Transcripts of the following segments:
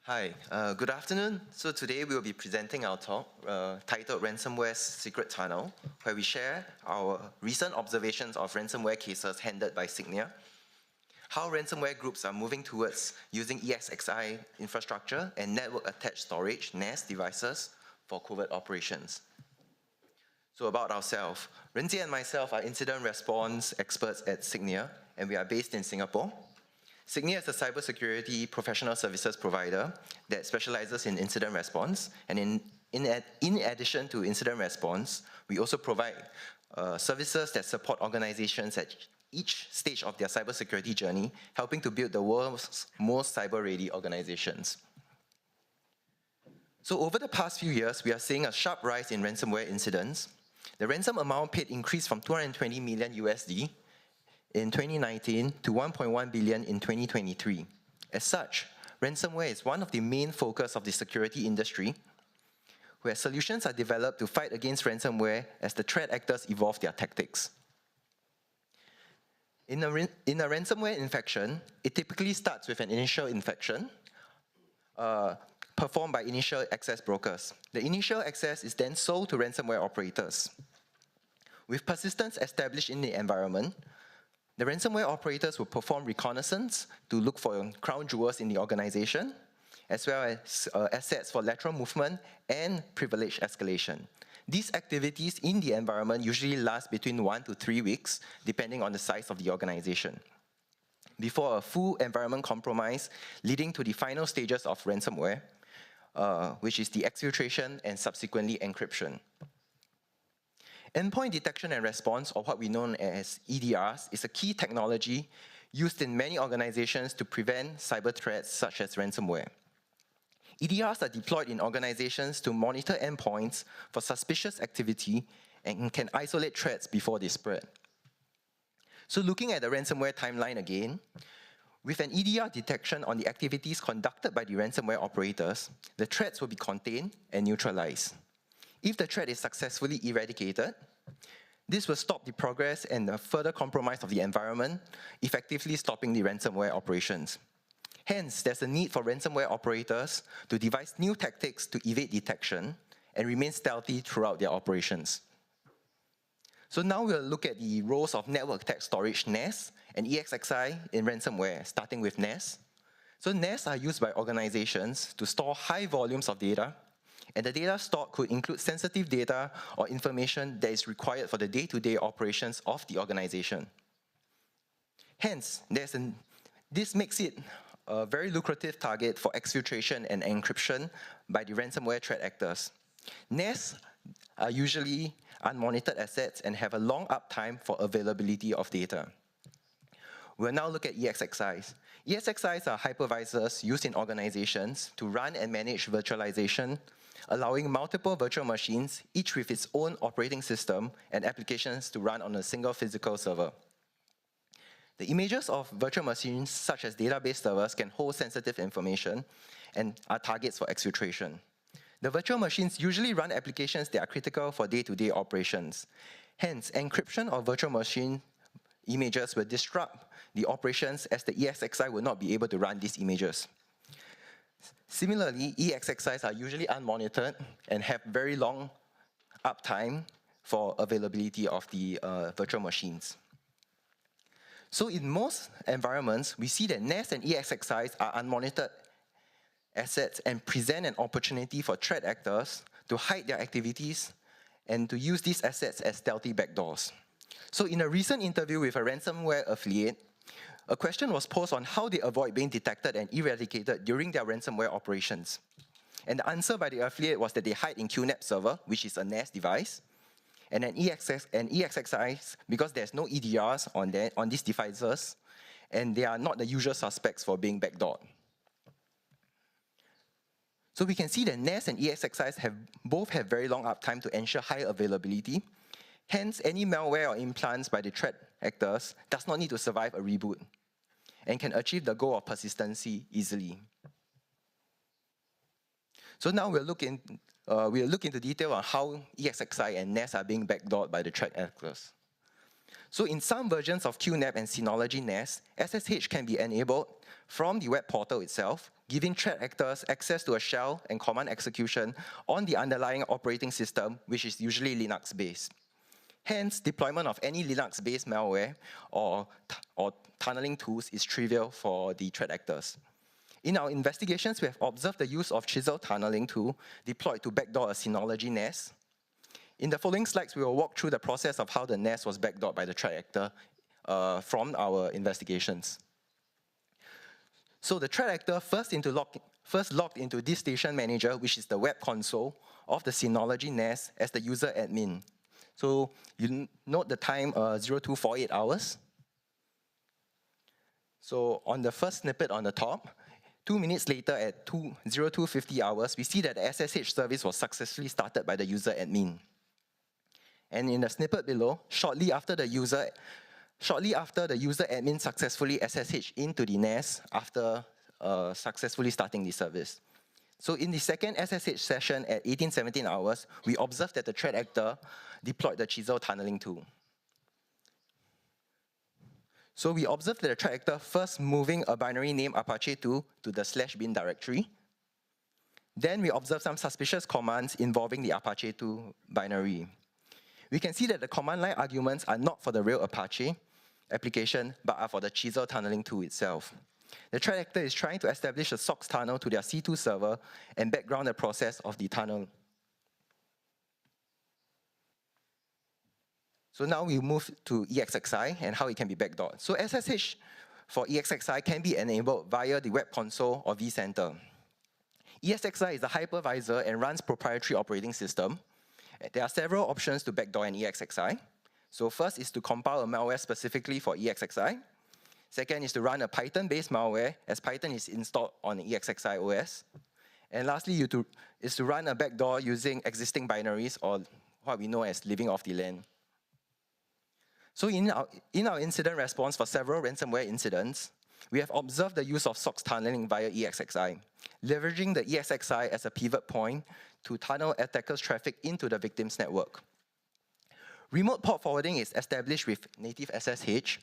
Hi, good afternoon. So today we will be presenting our talk titled Ransomware's Secret Tunnel, where we share our recent observations of ransomware cases handled by Signia, how ransomware groups are moving towards using ESXi infrastructure and network-attached storage (NAS) devices for covert operations. So about ourselves, Ren Jie and myself are incident response experts at Signia, and we are based in Singapore. Signia is a cybersecurity professional services provider that specializes in incident response, and in addition to incident response, we also provide services that support organizations at each stage of their cybersecurity journey, helping to build the world's most cyber-ready organizations. So over the past few years, we are seeing a sharp rise in ransomware incidents. The ransom amount paid increased from 220 million USD in 2019 to 1.1 billion in 2023. As such, ransomware is one of the main focus of the security industry, where solutions are developed to fight against ransomware as the threat actors evolve their tactics. In a ransomware infection, it typically starts with an initial infection performed by initial access brokers. The initial access is then sold to ransomware operators. With persistence established in the environment, the ransomware operators will perform reconnaissance to look for crown jewels in the organization, as well as assets for lateral movement and privilege escalation. These activities in the environment usually last between 1 to 3 weeks, depending on the size of the organization, before a full environment compromise leading to the final stages of ransomware, which is the exfiltration and subsequently encryption. Endpoint detection and response, or what we know as EDRs, is a key technology used in many organizations to prevent cyber threats such as ransomware. EDRs are deployed in organizations to monitor endpoints for suspicious activity and can isolate threats before they spread. So looking at the ransomware timeline again, with an EDR detection on the activities conducted by the ransomware operators, the threats will be contained and neutralized. If the threat is successfully eradicated, this will stop the progress and the further compromise of the environment, effectively stopping the ransomware operations. Hence, there's a need for ransomware operators to devise new tactics to evade detection and remain stealthy throughout their operations. So now we'll look at the roles of network-attached storage (NAS) and ESXi in ransomware, starting with NAS. So NAS are used by organizations to store high volumes of data, and the data stored could include sensitive data or information that is required for the day-to-day operations of the organization. Hence, this makes it a very lucrative target for exfiltration and encryption by the ransomware threat actors. NAS are usually unmonitored assets and have a long uptime for availability of data. We'll now look at ESXis. ESXis are hypervisors used in organizations to run and manage virtualization, allowing multiple virtual machines, each with its own operating system and applications to run on a single physical server. The images of virtual machines, such as database servers, can hold sensitive information and are targets for exfiltration. The virtual machines usually run applications that are critical for day-to-day operations. Hence, encryption of virtual machine images will disrupt the operations, as the ESXi will not be able to run these images. Similarly, ESXis are usually unmonitored and have very long uptime for availability of the virtual machines. So in most environments, we see that NAS and ESXis are unmonitored assets and present an opportunity for threat actors to hide their activities and to use these assets as stealthy backdoors. So in a recent interview with a ransomware affiliate, a question was posed on how they avoid being detected and eradicated during their ransomware operations. And the answer by the affiliate was that they hide in QNAP server, which is a NAS device, and ESXis, because there's no EDRs on these devices, and they are not the usual suspects for being backdoored. So we can see that NAS and ESXis both have very long uptime to ensure high availability. Hence, any malware or implants by the threat actors does not need to survive a reboot and can achieve the goal of persistency easily. So now we'll look into detail on how ESXi and NAS are being backdoored by the threat actors. So in some versions of QNAP and Synology NAS, SSH can be enabled from the web portal itself, giving threat actors access to a shell and command execution on the underlying operating system, which is usually Linux-based. Hence, deployment of any Linux-based malware or tunneling tools is trivial for the threat actors. In our investigations, we have observed the use of Chisel tunneling tool deployed to backdoor a Synology NAS. In the following slides, we will walk through the process of how the NAS was backdoored by the threat actor from our investigations. So the threat actor first logged into this station manager, which is the web console of the Synology NAS, as the user admin. So you note the time 0248 hours. So on the first snippet on the top, 2 minutes later at 0250 hours, we see that the SSH service was successfully started by the user admin. And in the snippet below, shortly after the user admin successfully SSH into the NAS after successfully starting the service. So in the second SSH session at 1817 hours, we observed that the threat actor deployed the Chisel tunneling tool. So we observed that the threat actor first moving a binary name Apache2 to the /bin directory. Then we observed some suspicious commands involving the Apache2 binary. We can see that the command line arguments are not for the real Apache application, but are for the Chisel tunneling tool itself. The threat actor is trying to establish a SOX tunnel to their C2 server and background the process of the tunnel. So now we move to ESXi and how it can be backdoored. So SSH for ESXi can be enabled via the web console or vCenter. ESXi is a hypervisor and runs proprietary operating system. There are several options to backdoor an ESXi. So first is to compile a malware specifically for ESXi. Second is to run a Python-based malware, as Python is installed on ESXi OS. And lastly is to run a backdoor using existing binaries, or what we know as living off the LAN. So in our incident response for several ransomware incidents, we have observed the use of SOX tunneling via ESXi, leveraging the ESXi as a pivot point to tunnel attackers' traffic into the victim's network. Remote port forwarding is established with native SSH.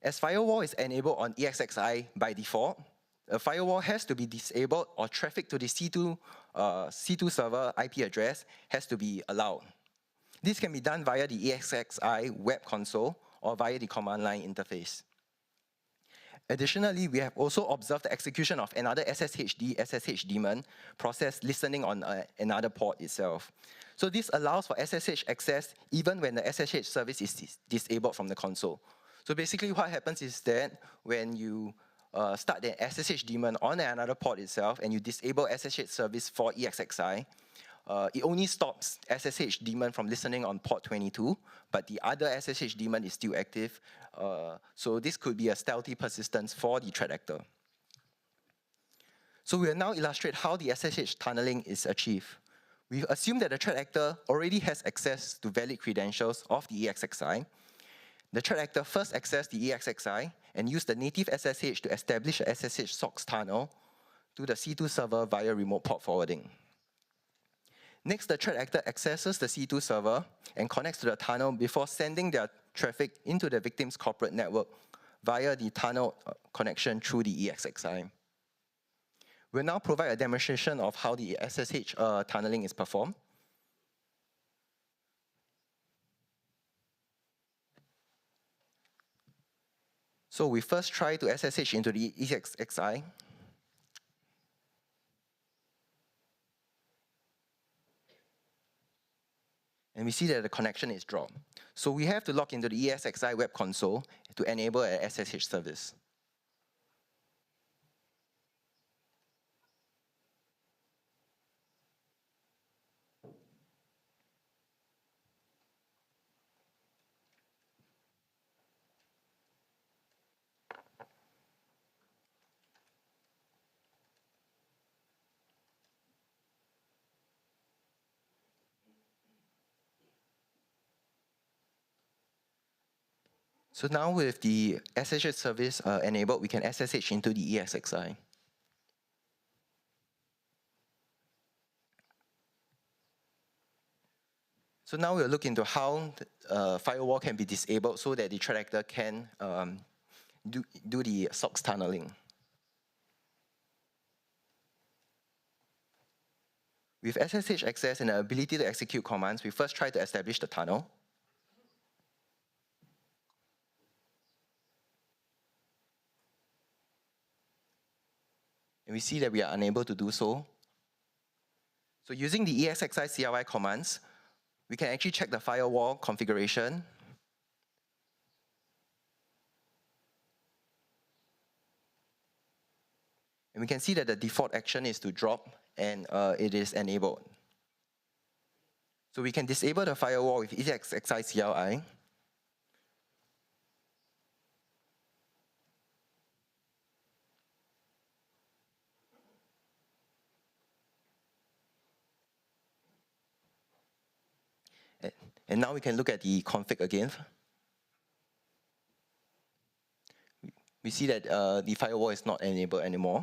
As firewall is enabled on ESXi by default, a firewall has to be disabled or traffic to the C2 server IP address has to be allowed. This can be done via the ESXi web console or via the command line interface. Additionally, we have also observed the execution of another SSH daemon process listening on another port itself. So this allows for SSH access even when the SSH service is disabled from the console. So basically what happens is that when you start the SSH daemon on another port itself and you disable SSH service for ESXi, it only stops SSH daemon from listening on port 22, but the other SSH daemon is still active. So this could be a stealthy persistence for the threat actor. So we will now illustrate how the SSH tunneling is achieved. We assume that the threat actor already has access to valid credentials of the ESXi. The threat actor first accessed the ESXi and used the native SSH to establish a SSH SOX tunnel to the C2 server via remote port forwarding. Next, the threat actor accesses the C2 server and connects to the tunnel before sending their traffic into the victim's corporate network via the tunnel connection through the ESXi. We'll now provide a demonstration of how the SSH tunneling is performed. So we first try to SSH into the ESXi. And we see that the connection is dropped. So we have to log into the ESXi web console to enable an SSH service. So now with the SSH service enabled, we can SSH into the ESXi. So So now we'll look into how firewall can be disabled so that the threat actor can do the SOX tunneling. With SSH access and the ability to execute commands, we first try to establish the tunnel. And we see that we are unable to do so. So using the ESXi CLI commands, we can actually check the firewall configuration. And we can see that the default action is to drop, and it is enabled. So we can disable the firewall with ESXi CLI. And now we can look at the config again. We see that the firewall is not enabled anymore.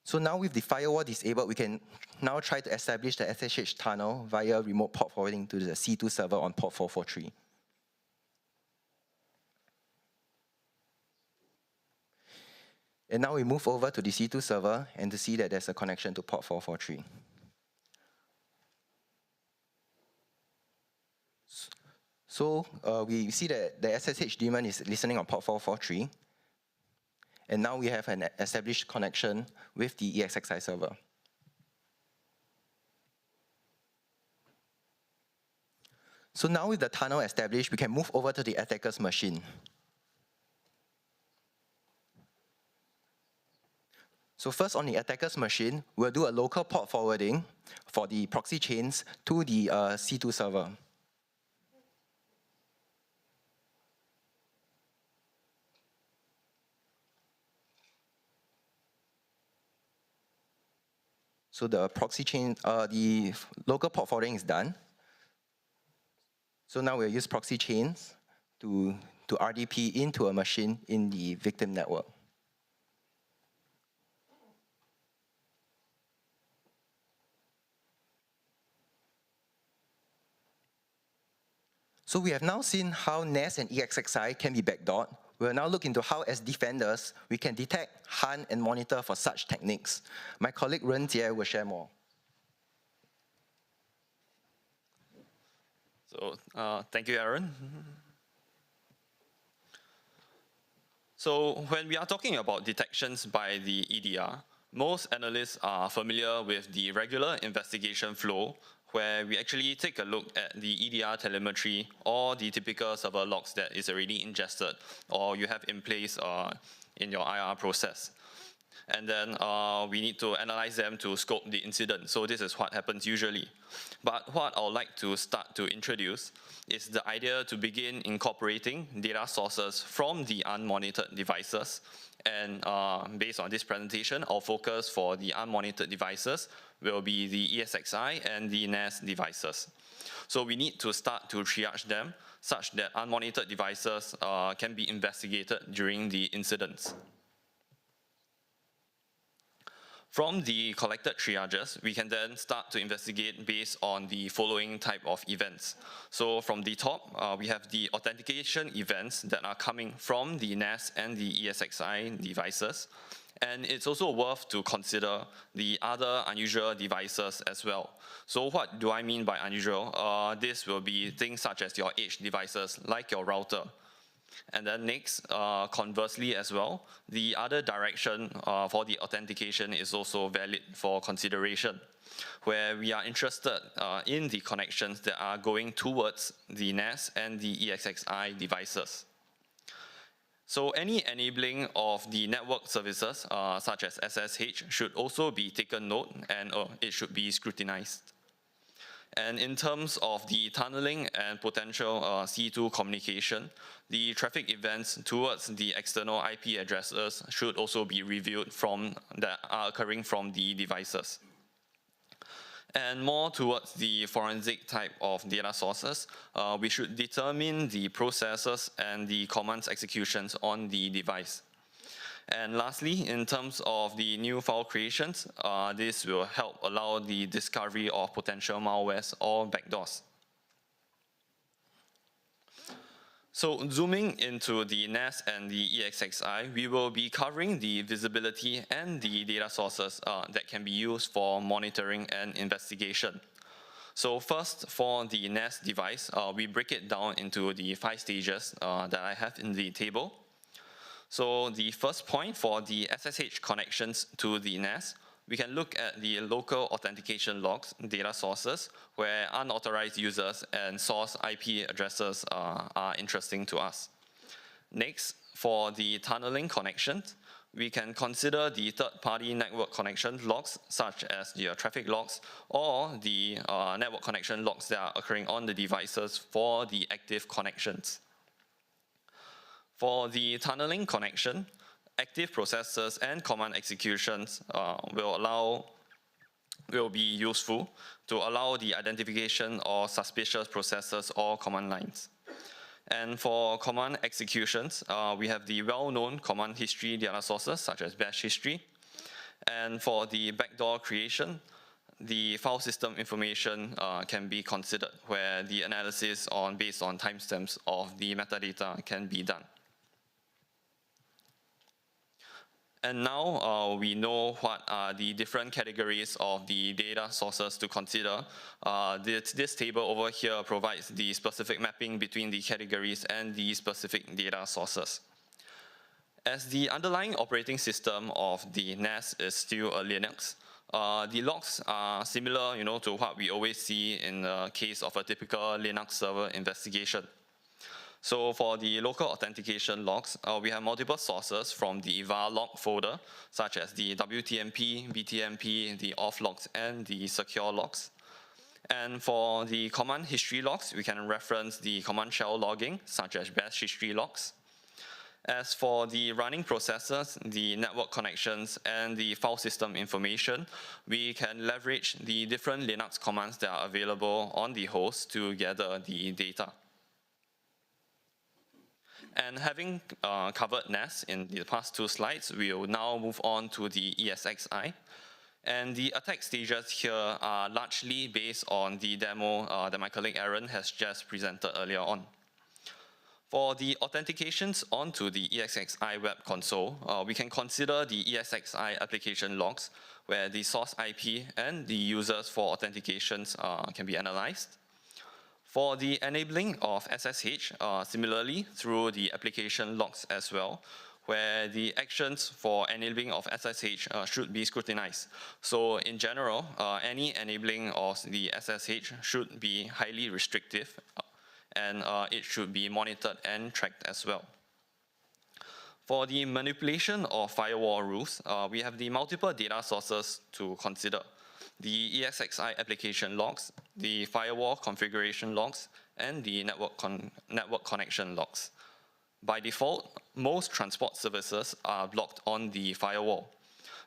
So now with the firewall disabled, we can now try to establish the SSH tunnel via remote port forwarding to the C2 server on port 443. And now we move over to the C2 server and to see that there's a connection to port 443. So we see that the SSH daemon is listening on port 443. And now we have an established connection with the ESXi server. So now with the tunnel established, we can move over to the attacker's machine. So first on the attacker's machine, we'll do a local port forwarding for the proxy chains to the C2 server. So the proxy chain, the local port forwarding is done. So now we'll use proxy chains to RDP into a machine in the victim network. So we have now seen how NAS and ESXi can be backdoored. We'll now look into how, as defenders, we can detect, hunt, and monitor for such techniques. My colleague Ren Jie Yow will share more. So thank you, Aaron. So when we are talking about detections by the EDR, most analysts are familiar with the regular investigation flow, where we actually take a look at the EDR telemetry or the typical server logs that is already ingested or you have in place in your IR process. And then we need to analyze them to scope the incident. So this is what happens usually. But what I would like to start to introduce is the idea to begin incorporating data sources from the unmonitored devices. And based on this presentation, our focus for the unmonitored devices will be the ESXi and the NAS devices. So we need to start to triage them such that unmonitored devices can be investigated during the incidents. From the collected triages, we can then start to investigate based on the following type of events. So from the top, we have the authentication events that are coming from the NAS and the ESXi devices. And it's also worth to consider the other unusual devices as well. So what do I mean by unusual? This will be things such as your edge devices, like your router. And then next, conversely as well, the other direction for the authentication is also valid for consideration, where we are interested in the connections that are going towards the NAS and the ESXi devices. So any enabling of the network services, such as SSH, should also be taken note, and it should be scrutinized. And in terms of the tunneling and potential C2 communication, the traffic events towards the external IP addresses should also be reviewed from that are occurring from the devices. And more towards the forensic type of data sources, we should determine the processes and the commands executions on the device. And lastly, in terms of the new file creations, this will help allow the discovery of potential malwares or backdoors. So zooming into the NAS and the ESXi, we will be covering the visibility and the data sources that can be used for monitoring and investigation. So first, for the NAS device, we break it down into the 5 stages that I have in the table. So the first point for the SSH connections to the NAS, we can look at the local authentication logs, data sources, where unauthorized users and source IP addresses are interesting to us. Next, for the tunneling connections, we can consider the third-party network connection logs, such as the traffic logs, or the network connection logs that are occurring on the devices for the active connections. For the tunneling connection, active processes and command executions will be useful to allow the identification of suspicious processes or command lines. And for command executions, we have the well-known command history data sources such as bash history. And for the backdoor creation, the file system information can be considered, where the analysis based on timestamps of the metadata can be done. And now we know what are the different categories of the data sources to consider. This table over here provides the specific mapping between the categories and the specific data sources. As the underlying operating system of the NAS is still a Linux, the logs are similar, to what we always see in the case of a typical Linux server investigation. So for the local authentication logs, we have multiple sources from the var log folder, such as the WTMP, BTMP, the auth logs, and the secure logs. And for the command history logs, we can reference the command shell logging, such as bash history logs. As for the running processes, the network connections, and the file system information, we can leverage the different Linux commands that are available on the host to gather the data. And having covered NAS in the past 2 slides, we will now move on to the ESXi. And the attack stages here are largely based on the demo that my colleague Aaron has just presented earlier on. For the authentications onto the ESXi web console, we can consider the ESXi application logs, where the source IP and the users for authentications can be analyzed. For the enabling of SSH, similarly through the application logs as well, where the actions for enabling of SSH should be scrutinized. So in general, any enabling of the SSH should be highly restrictive, and it should be monitored and tracked as well. For the manipulation of firewall rules, we have the multiple data sources to consider: the ESXi application logs, the firewall configuration logs, and the network connection logs. By default, most transport services are blocked on the firewall.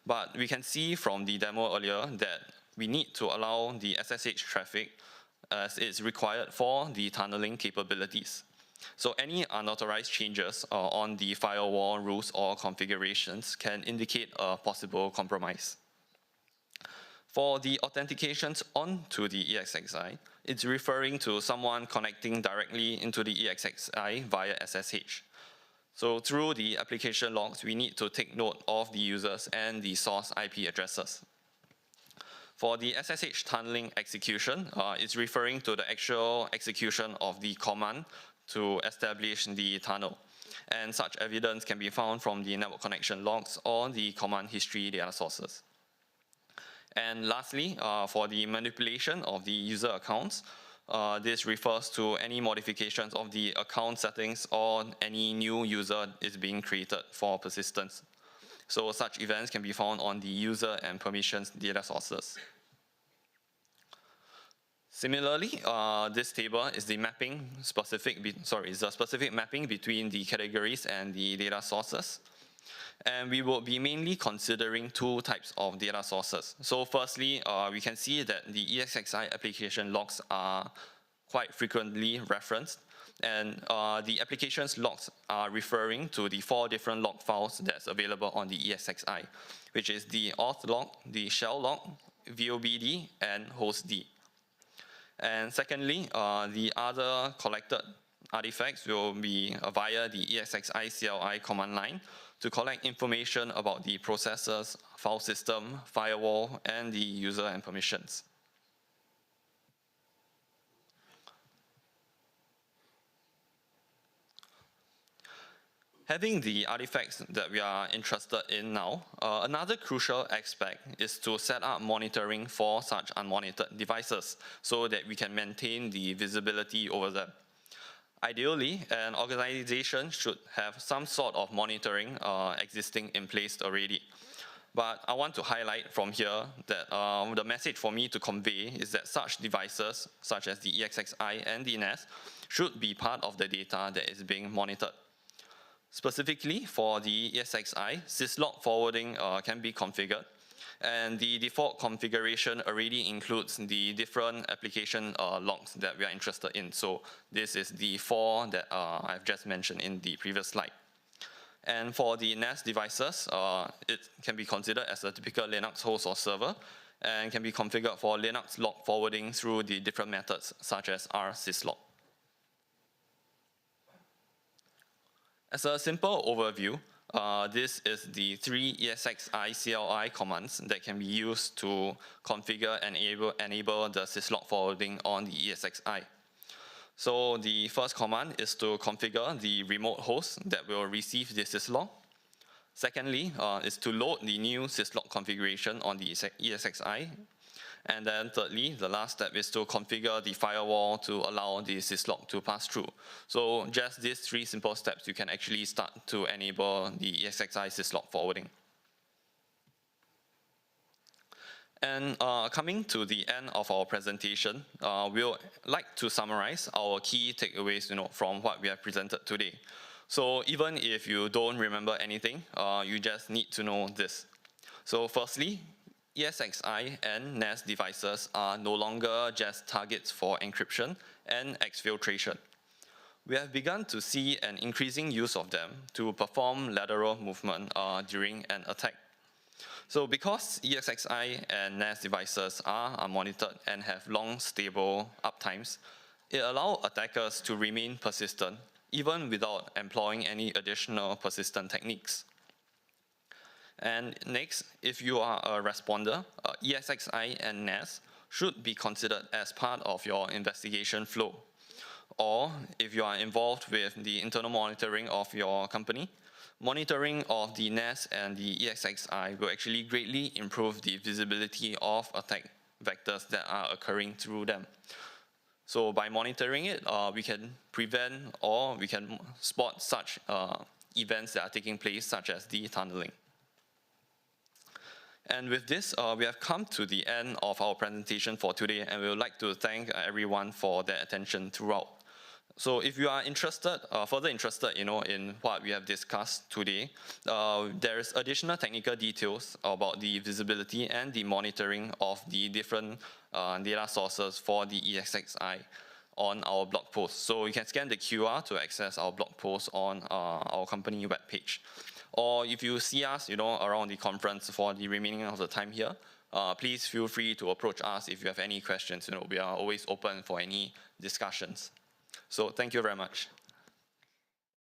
But we can see from the demo earlier that we need to allow the SSH traffic as it's required for the tunneling capabilities. So any unauthorized changes on the firewall rules or configurations can indicate a possible compromise. For the authentications onto the ESXi, it's referring to someone connecting directly into the ESXi via SSH. So through the application logs, we need to take note of the users and the source IP addresses. For the SSH tunneling execution, it's referring to the actual execution of the command to establish the tunnel. And such evidence can be found from the network connection logs or the command history data sources. And lastly, for the manipulation of the user accounts, this refers to any modifications of the account settings or any new user is being created for persistence. So such events can be found on the user and permissions data sources. Similarly, this table is the specific mapping between the categories and the data sources. And we will be mainly considering 2 types of data sources. So firstly, we can see that the ESXi application logs are quite frequently referenced. And the application's logs are referring to the 4 different log files that's available on the ESXi, which is the auth log, the shell log, VOBD, and hostd. And secondly, the other collected artifacts will be via the ESXi CLI command line to collect information about the processors, file system, firewall, and the user and permissions. Having the artifacts that we are interested in now, another crucial aspect is to set up monitoring for such unmonitored devices so that we can maintain the visibility over them. Ideally, an organization should have some sort of monitoring existing in place already. But I want to highlight from here that the message for me to convey is that such devices, such as the ESXi and the NAS, should be part of the data that is being monitored. Specifically for the ESXi, syslog forwarding can be configured, and the default configuration already includes the different application logs that we are interested in. So this is the 4 that I've just mentioned in the previous slide. And for the NAS devices, it can be considered as a typical Linux host or server, and can be configured for Linux log forwarding through the different methods such as rsyslog. As a simple overview, this is the 3 ESXi CLI commands that can be used to configure and enable the syslog forwarding on the ESXi. So the first command is to configure the remote host that will receive the syslog. Secondly, is to load the new syslog configuration on the ESXi. And then thirdly, the last step is to configure the firewall to allow the syslog to pass through. So just these 3 simple steps, you can actually start to enable the ESXi syslog forwarding. And coming to the end of our presentation, we'll like to summarize our key takeaways from what we have presented today. So even if you don't remember anything, you just need to know this. So firstly, ESXi and NAS devices are no longer just targets for encryption and exfiltration. We have begun to see an increasing use of them to perform lateral movement during an attack. So because ESXi and NAS devices are unmonitored and have long stable uptimes, it allows attackers to remain persistent even without employing any additional persistent techniques. And next, if you are a responder, ESXi and NAS should be considered as part of your investigation flow. Or if you are involved with the internal monitoring of your company, monitoring of the NAS and the ESXi will actually greatly improve the visibility of attack vectors that are occurring through them. So by monitoring it, we can prevent or we can spot such events that are taking place, such as the tunneling. And with this, we have come to the end of our presentation for today, and we would like to thank everyone for their attention throughout. So if you are interested, further interested, in what we have discussed today, there is additional technical details about the visibility and the monitoring of the different data sources for the ESXi on our blog post. So you can scan the QR to access our blog post on our company webpage. Or if you see us, around the conference for the remaining of the time here, please feel free to approach us if you have any questions. We are always open for any discussions. So thank you very much.